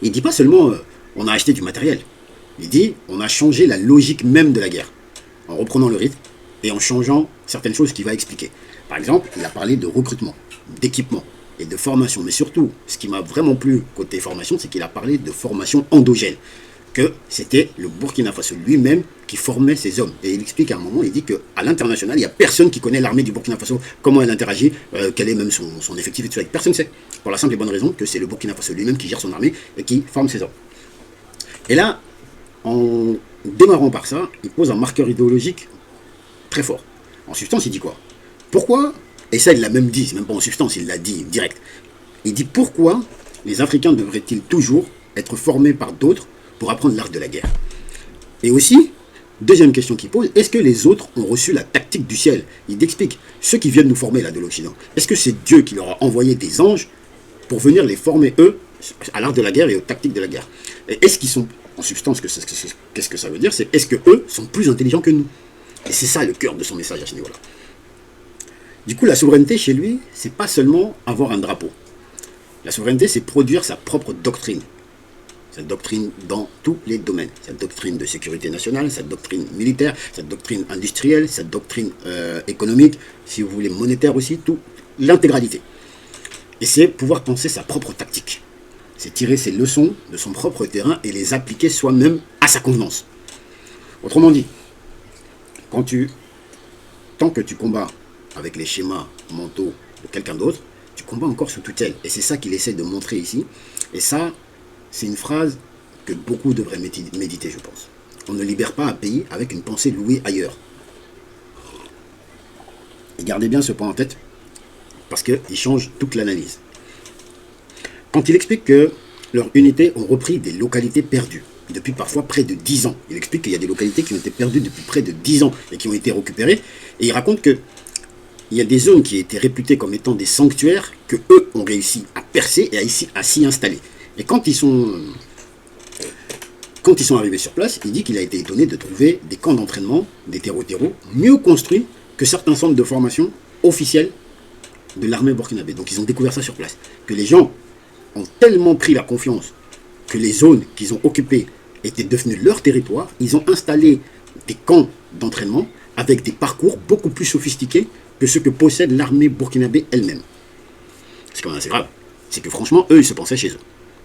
Il dit pas seulement on a acheté du matériel. Il dit on a changé la logique même de la guerre. En reprenant le rythme et en changeant certaines choses qu'il va expliquer. Par exemple, il a parlé de recrutement, d'équipement et de formation. Mais surtout, ce qui m'a vraiment plu côté formation, c'est qu'il a parlé de formation endogène. Que c'était le Burkina Faso lui-même qui formait ces hommes. Et il explique à un moment, il dit qu'à l'international, il n'y a personne qui connaît l'armée du Burkina Faso, comment elle interagit, quel est même son effectif et tout ça. Personne ne sait. Pour la simple et bonne raison que c'est le Burkina Faso lui-même qui gère son armée et qui forme ses hommes. Et là, en démarrant par ça, il pose un marqueur idéologique très fort. En substance, il dit quoi? Pourquoi, et ça il l'a même dit, c'est même pas en substance, il l'a dit direct. Il dit pourquoi les Africains devraient-ils toujours être formés par d'autres pour apprendre l'art de la guerre? Et aussi, deuxième question qu'il pose, est-ce que les autres ont reçu la tactique du ciel? Il explique, ceux qui viennent nous former là de l'Occident, est-ce que c'est Dieu qui leur a envoyé des anges pour venir les former eux à l'art de la guerre et aux tactiques de la guerre? Et est-ce qu'ils sont, en substance, qu'est-ce que ça veut dire? C'est est-ce que eux sont plus intelligents que nous? Et c'est ça le cœur de son message à ce niveau-là. Du coup, la souveraineté chez lui, c'est pas seulement avoir un drapeau. La souveraineté, c'est produire sa propre doctrine. Sa doctrine dans tous les domaines. Sa doctrine de sécurité nationale, sa doctrine militaire, sa doctrine industrielle, sa doctrine économique, si vous voulez monétaire aussi, tout, l'intégralité. Et c'est pouvoir penser sa propre tactique. C'est tirer ses leçons de son propre terrain et les appliquer soi-même à sa convenance. Autrement dit, tant que tu combats avec les schémas mentaux de quelqu'un d'autre, tu combats encore sous tutelle. Et c'est ça qu'il essaie de montrer ici. Et ça, c'est une phrase que beaucoup devraient méditer, je pense. On ne libère pas un pays avec une pensée louée ailleurs. Et gardez bien ce point en tête, parce qu'il change toute l'analyse. Quand il explique que leurs unités ont repris des localités perdues, depuis parfois près de 10 ans. Il explique qu'il y a des localités qui ont été perdues depuis près de 10 ans et qui ont été récupérées. Et il raconte qu'il y a des zones qui étaient réputées comme étant des sanctuaires que eux ont réussi à percer et à s'y installer. Et quand ils sont arrivés sur place, il dit qu'il a été étonné de trouver des camps d'entraînement, des terreaux mieux construits que certains centres de formation officiels de l'armée burkinabé. Donc ils ont découvert ça sur place. Que les gens ont tellement pris la confiance que les zones qu'ils ont occupées étaient devenues leur territoire, ils ont installé des camps d'entraînement avec des parcours beaucoup plus sophistiqués que ceux que possède l'armée burkinabé elle-même. C'est quand même assez grave. C'est que franchement, eux, ils se pensaient chez eux.